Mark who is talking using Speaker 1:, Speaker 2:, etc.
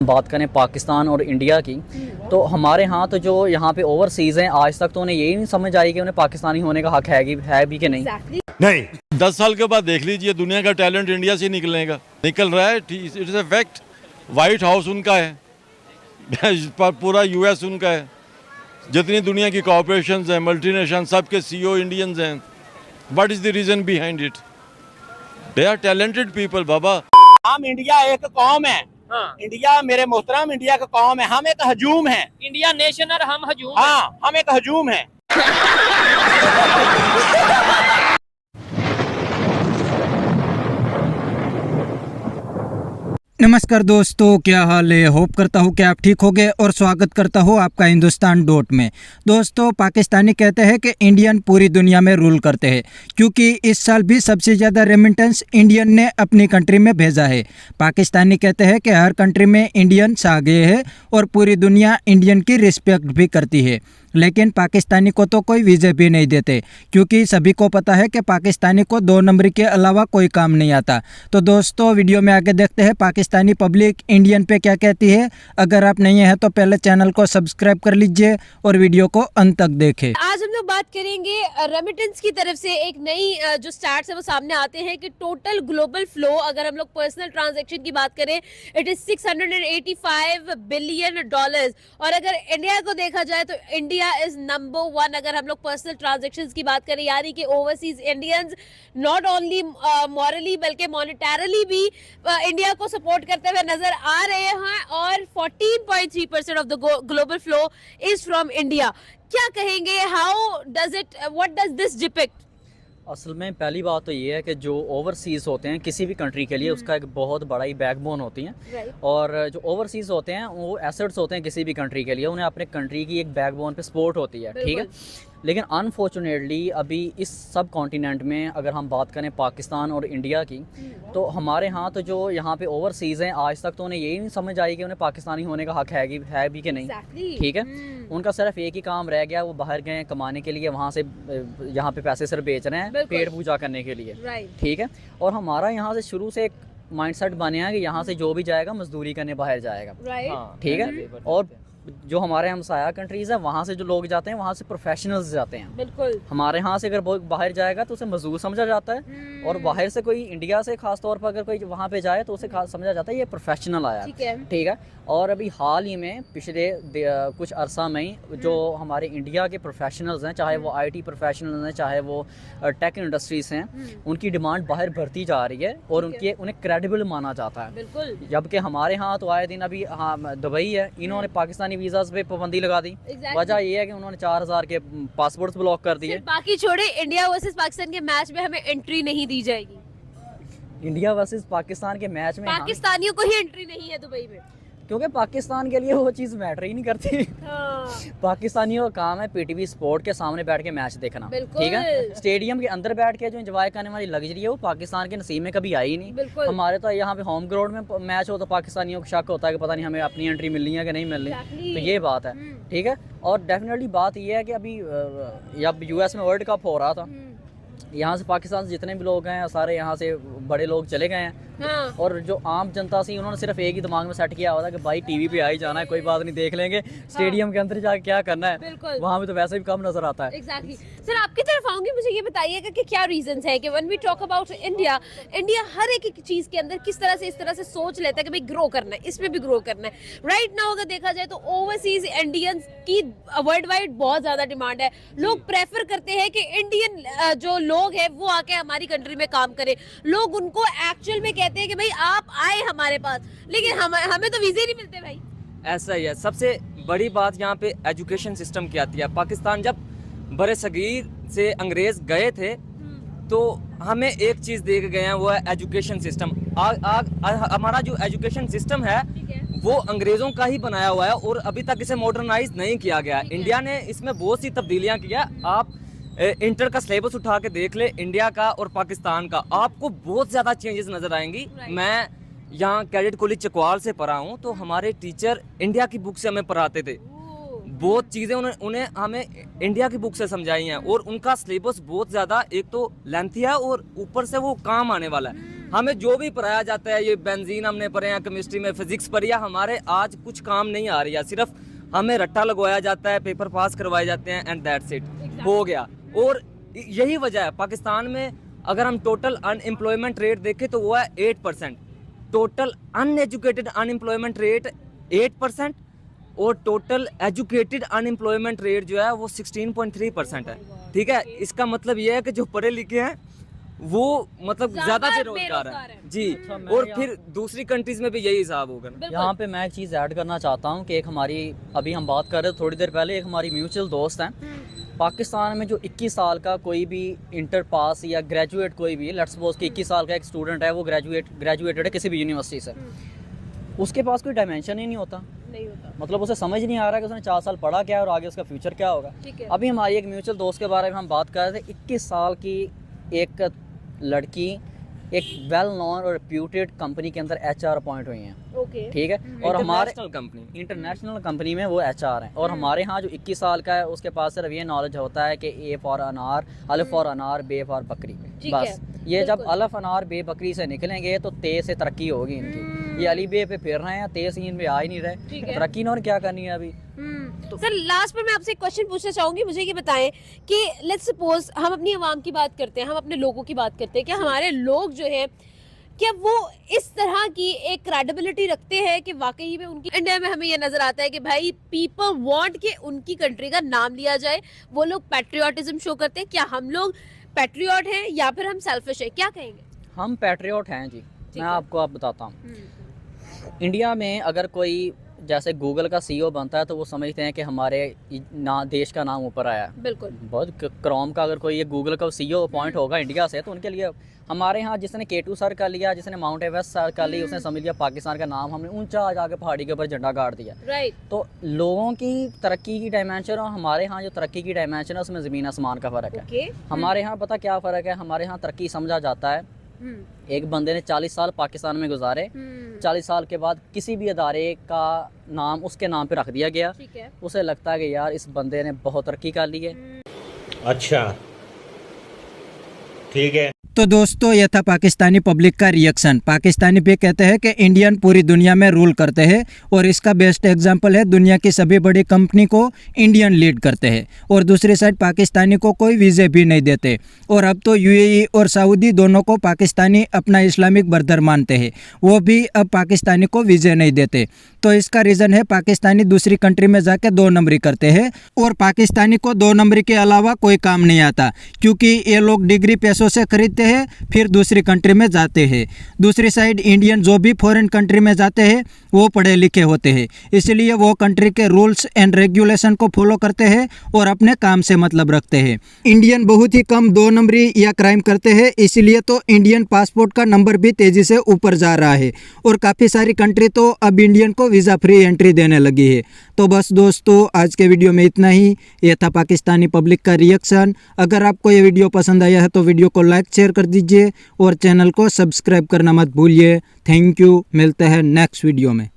Speaker 1: बात करें पाकिस्तान और इंडिया की, तो हमारे यहाँ तो जो यहाँ पे ओवरसीज़ हैं, आज तक तो उन्हें यही नहीं समझ आई कि उन्हें पाकिस्तानी होने का हक है भी कि नहीं।
Speaker 2: नहीं 10 साल के बाद देख लीजिए, दुनिया का टैलेंट इंडिया से निकलेगा, निकल रहा है। It is a fact. White house उनका है, पूरा यूएस उनका है, जितनी दुनिया की कॉर्पोरेशंस हैं, मल्टीनेशनल, सबके सीईओ इंडियंस हैं। What is the reason behind it? They are talented people बाबा।
Speaker 3: हम इंडिया एक कौम है।
Speaker 4: हाँ।
Speaker 3: इंडिया मेरे मोहतरम, इंडिया का कौम है। हम एक हजूम है।
Speaker 4: इंडिया नेशन और हम हजूम।
Speaker 3: हाँ, हम एक हजूम है।
Speaker 5: नमस्कार दोस्तों, क्या हाल है। होप करता हूँ कि आप ठीक होंगे और स्वागत करता हूँ आपका हिंदुस्तान डॉट में। दोस्तों, पाकिस्तानी कहते हैं कि इंडियन पूरी दुनिया में रूल करते हैं, क्योंकि इस साल भी सबसे ज़्यादा रेमिटेंस इंडियन ने अपनी कंट्री में भेजा है। पाकिस्तानी कहते हैं कि हर कंट्री में इंडियंस आ गए हैं और पूरी दुनिया इंडियन की रिस्पेक्ट भी करती है, लेकिन पाकिस्तानी को तो कोई वीज़ा भी नहीं देते, क्योंकि सभी को पता है कि पाकिस्तानी को 2 नंबर के अलावा कोई काम नहीं आता। तो दोस्तों, वीडियो में आगे देखते हैं पाकिस्तानी पब्लिक इंडियन पे क्या कहती है। अगर आप नहीं हैं तो पहले चैनल को सब्सक्राइब कर लीजिए और वीडियो को अंत तक देखें।
Speaker 6: आज हम लोग बात करेंगे रेमिटेंस की तरफ से एक नई जो स्टार्ट्स है वो सामने आते हैं कि टोटल ग्लोबल फ्लो, अगर हम लोग पर्सनल ट्रांजैक्शन की बात करें, इट इज $685 बिलियन। और अगर इंडिया को देखा जाए तो इंडिया इज नंबर 1 अगर हम लोग पर्सनल ट्रांजैक्शंस की बात करें, यानी कि overseas Indians not only morally बल्कि मॉनेटरली भी इंडिया को सपोर्ट करते हुए नजर आ रहे हैं। और 14.3% of the global flow is from India. क्या कहेंगे, how does it, what does this depict?
Speaker 1: असल में पहली बात तो ये है कि जो ओवरसीज़ होते हैं किसी भी कंट्री के लिए, उसका एक बहुत बड़ा ही बैकबोन होती हैं। और जो ओवरसीज़ होते हैं वो एसेट्स होते हैं किसी भी कंट्री के लिए, उन्हें अपने कंट्री की एक बैकबोन पे सपोर्ट होती है, ठीक है। लेकिन अनफॉर्चुनेटली अभी इस सब कॉन्टिनेंट में अगर हम बात करें पाकिस्तान और इंडिया की, तो हमारे यहाँ तो जो यहाँ पे ओवरसीज़ हैं, आज तक तो उन्हें यही नहीं समझ आई कि उन्हें पाकिस्तानी होने का हक है भी कि नहीं, ठीक है। उनका सिर्फ एक ही काम रह गया, वो बाहर गए कमाने के लिए, वहाँ से यहाँ पे पैसे सिर्फ बेच रहे हैं पेट पूजा करने के लिए, ठीक है। और हमारा यहाँ से शुरू से एक माइंडसेट बने हैं कि यहाँ से जो भी जाएगा मजदूरी करने बाहर जाएगा, ठीक है। और जो हमारे हमसाया कंट्रीज़ है, वहाँ से जो लोग जाते हैं वहाँ से प्रोफेशनल्स जाते हैं।
Speaker 6: बिल्कुल।
Speaker 1: हमारे यहाँ से अगर बाहर जाएगा तो उसे मजदूर समझा जाता है, और बाहर से कोई इंडिया से खास तौर पर अगर कोई वहाँ पे जाए तो उसे खास समझा जाता है ये प्रोफेशनल आया, ठीक है। और अभी हाल ही में पिछले कुछ अरसा में जो हमारे इंडिया के प्रोफेशनल्स हैं, चाहे वो IT प्रोफेशनल्स हैं, चाहे वो टेक इंडस्ट्रीज हैं, उनकी डिमांड बाहर बढ़ती जा रही है और उन्हें क्रेडिबल माना जाता है। जबकि हमारे यहाँ तो आए दिन अभी दुबई है, इन्होंने पाकिस्तानी वीज़ास पे पाबंदी लगा दी। वजह ये है कि उन्होंने 4000 के पासपोर्ट्स ब्लॉक कर दिए।
Speaker 6: बाकी छोड़े, इंडिया वर्सेस पाकिस्तान के मैच में हमें एंट्री नहीं दी जाएगी।
Speaker 1: इंडिया वर्सेस पाकिस्तान के मैच में
Speaker 6: पाकिस्तानियों को ही एंट्री नहीं है दुबई में,
Speaker 1: क्योंकि पाकिस्तान के लिए वो चीज़ मैटर ही नहीं करती। पाकिस्तानियों का काम है PTV स्पोर्ट के सामने बैठ के मैच देखना, ठीक है। स्टेडियम के अंदर बैठ के जो एंजॉय करने वाली लग्जरी है वो पाकिस्तान के नसीब में कभी आई ही नहीं। हमारे तो यहाँ पे होम ग्राउंड में मैच हो तो पाकिस्तानियों को शक होता है कि पता नहीं हमें अपनी एंट्री मिलनी है कि नहीं मिलनी, तो ये बात है, ठीक है। और डेफिनेटली बात ये है कि अभी जब US में वर्ल्ड कप हो रहा था, यहाँ से पाकिस्तान से जितने भी लोग हैं सारे यहाँ से बड़े लोग चले गए हैं। और जो आम जनता सी, उन्होंने सिर्फ एक ही दिमाग में सेट किया हुआ था कि भाई टीवी पे आ ही जाना है, कोई बात नहीं, देख लेंगे। स्टेडियम के अंदर जाके क्या करना है, वहाँ पे तो वैसे भी कम नजर आता है।
Speaker 6: एग्जैक्टली। सर, आपकी तरफ आऊंगी, मुझे ये बताइएगा कि क्या रीजंस है कि when we talk about India, India हर एक चीज के अंदर किस तरह से इस तरह से सोच लेता है कि भाई ग्रो करना है, इसमें भी ग्रो करना है। राइट नाउ अगर देखा जाए तो ओवरसीज इंडियंस की वर्ल्ड वाइड बहुत ज्यादा डिमांड है। लोग प्रेफर करते हैं कि इंडियन जो लोग हैं वो आके हमारी कंट्री में काम करें। लोग उनको एक्चुअल में कहते हैं कि भाई आप आए हमारे पास, लेकिन हमें तो वीजे नहीं मिलते भाई।
Speaker 7: ऐसा ही है। सबसे बड़ी बात यहाँ पे एजुकेशन सिस्टम की आती है। पाकिस्तान जब बड़े सगीर से अंग्रेज गए थे तो हमें एक चीज दे के गए हैं, वो है एजुकेशन सिस्टम। हमारा जो एजुकेशन सिस्टम है वो अंग्रेजों का ही बनाया हुआ है और अभी तक इसे मॉडर्नाइज नहीं किया गया। इंडिया ने इसमें बहुत सी तब्दीलियां किया। आप इंटर का सिलेबस उठा के देख ले, इंडिया का और पाकिस्तान का, आपको बहुत ज्यादा चेंजेस नजर आएंगी। मैं यहाँ कैडेट कॉलेज चकवाल से पढ़ा हूँ, तो हमारे टीचर इंडिया की बुक से हमें पढ़ाते थे। बहुत चीज़ें उन्हें हमें इंडिया की बुक से समझाई हैं और उनका सिलेबस बहुत ज़्यादा एक तो लेंथी है और ऊपर से वो काम आने वाला है। हमें जो भी पढ़ाया जाता है, ये बेंजीन हमने पढ़े हैं केमिस्ट्री में, फिजिक्स पढ़ी है, हमारे आज कुछ काम नहीं आ रही है। सिर्फ हमें रट्टा लगवाया जाता है, पेपर पास करवाए जाते हैं एंड दैट्स इट, हो गया। और यही वजह है पाकिस्तान में अगर हम टोटल अनएम्प्लॉयमेंट रेट देखें तो वो है 8%, टोटल अनएजुकेटेड अनएम्प्लॉयमेंट रेट 8% और टोटल एजुकेटेड अनएम्प्लॉयमेंट रेट जो है वो 16.3% है। ठीक है, इसका मतलब ये है कि जो पढ़े लिखे हैं वो मतलब ज्यादा बेरोजगार है जी। और फिर दूसरी कंट्रीज में भी यही हिसाब होगा ना।
Speaker 1: यहाँ पे मैं एक चीज़ ऐड करना चाहता हूँ कि एक हमारी, अभी हम बात कर रहे थे थोड़ी देर पहले, एक हमारी म्यूचुअल दोस्त हैं पाकिस्तान में, जो 21 साल का कोई भी इंटर पास या ग्रेजुएट कोई भी, लेट्स सपोज कि 21 साल का एक स्टूडेंट है, वो ग्रेजुएटेड है किसी भी यूनिवर्सिटी से, उसके पास कोई डायमेंशन ही नहीं होता। मतलब उसे समझ नहीं आ रहा है कि उसने 4 साल पढ़ा क्या है और आगे उसका फ्यूचर क्या होगा। अभी हमारी एक म्यूचुअल दोस्त के बारे में हम बात कर रहे थे, 21 साल की एक लड़की एक वेल नोन और रेप्यूटेड कंपनी के अंदर HR अपॉइंट हुई हैं। ठीक है, और हमारे इंटरनेशनल कंपनी में वो HR हैं। और हमारे यहाँ जो 21 साल का है उसके पास सिर्फ ये नॉलेज होता है कि A फॉर अनार, अलिफ फॉर अनार, बे फॉर बकरी, बस। ये जब अलिफ अनार बे बकरी से निकलेंगे तो ते से तरक्की होगी इनकी। ये अली बे पे फिर रहे हैं, ते से इनमें आ ही नहीं रहे, तरक्की इन्होंने क्या करनी है अभी।
Speaker 6: तो सर लास्ट पर मैं आपसे एक क्वेश्चन पूछना चाहूंगी, मुझे ये बताएं कि लेट्स सपोज हम अपनी आवाम की बात करते हैं, हम अपने लोगों की बात करते हैं, क्या हमारे लोग जो है क्या वो इस तरह की एक क्रेडिबिलिटी रखते हैं कि वाकई में उनकी, इंडिया में हमें ये नजर आता है कि भाई पीपल वांट के उनकी कंट्री का नाम लिया जाए, वो लोग पैट्रियोटिज्म शो करते हैं। क्या हम लोग पैट्रियट हैं या फिर हम सेल्फिश हैं, क्या कहेंगे?
Speaker 1: हम पैट्रियट हैं जी। मैं आपको बताता हूँ, इंडिया में अगर कोई जैसे गूगल का CEO बनता है तो वो समझते हैं कि हमारे देश का नाम ऊपर आया है।
Speaker 6: बिल्कुल।
Speaker 1: बहुत क्रोम का अगर कोई ये गूगल का CEO अपॉइंट होगा इंडिया से तो उनके लिए, हमारे यहाँ जिसने K2 सर कर लिया, जिसने माउंट एवरेस्ट सर कर ली, उसने समझ लिया पाकिस्तान का नाम हमने ऊंचा जाके पहाड़ी के ऊपर झंडा गाड़ दिया।
Speaker 6: राइट।
Speaker 1: तो लोगों की तरक्की की डायमेंशन और हमारे यहाँ जो तरक्की की डायमेंशन है उसमें ज़मीन आसमान का फ़र्क है। हमारे यहाँ पता क्या फ़र्क है, हमारे यहाँ तरक्की समझा जाता है एक बंदे ने 40 साल पाकिस्तान में गुजारे, 40 साल के बाद किसी भी अदारे का नाम उसके नाम पे रख दिया गया, उसे लगता है कि यार इस बंदे ने बहुत तरक्की कर ली है।
Speaker 3: अच्छा ठीक है।
Speaker 5: तो दोस्तों ये था पाकिस्तानी पब्लिक का रिएक्शन। पाकिस्तानी भी कहते हैं कि इंडियन पूरी दुनिया में रूल करते हैं और इसका बेस्ट एग्जांपल है दुनिया की सभी बड़ी कंपनी को इंडियन लीड करते हैं, और दूसरी साइड पाकिस्तानी को कोई वीज़े भी नहीं देते। और अब तो UAE और सऊदी दोनों को पाकिस्तानी अपना इस्लामिक ब्रदर मानते हैं, वो भी अब पाकिस्तानी को वीज़े नहीं देते। तो इसका रीज़न है पाकिस्तानी दूसरी कंट्री में जाके 2 नंबरी करते हैं और पाकिस्तानी को 2 नंबरी के अलावा कोई काम नहीं आता, क्योंकि ये लोग डिग्री पैसों से खरीदते हैं फिर दूसरी कंट्री में जाते हैं। दूसरी साइड इंडियन जो भी फॉरेन कंट्री में जाते हैं वो पढ़े लिखे होते हैं, इसलिए वो कंट्री के रूल्स एंड रेगुलेशन को फॉलो करते हैं और अपने काम से मतलब रखते हैं। इंडियन बहुत ही कम 2 नंबरी या क्राइम करते हैं, इसलिए तो इंडियन पासपोर्ट का नंबर भी तेज़ी से ऊपर जा रहा है और काफ़ी सारी कंट्री तो अब इंडियन को वीज़ा फ्री एंट्री देने लगी है। तो बस दोस्तों आज के वीडियो में इतना ही। यह था पाकिस्तानी पब्लिक का रिएक्शन। अगर आपको ये वीडियो पसंद आया है तो वीडियो को लाइक शेयर कर दीजिए और चैनल को सब्सक्राइब करना मत भूलिए। थैंक यू, मिलते हैं नेक्स्ट वीडियो में।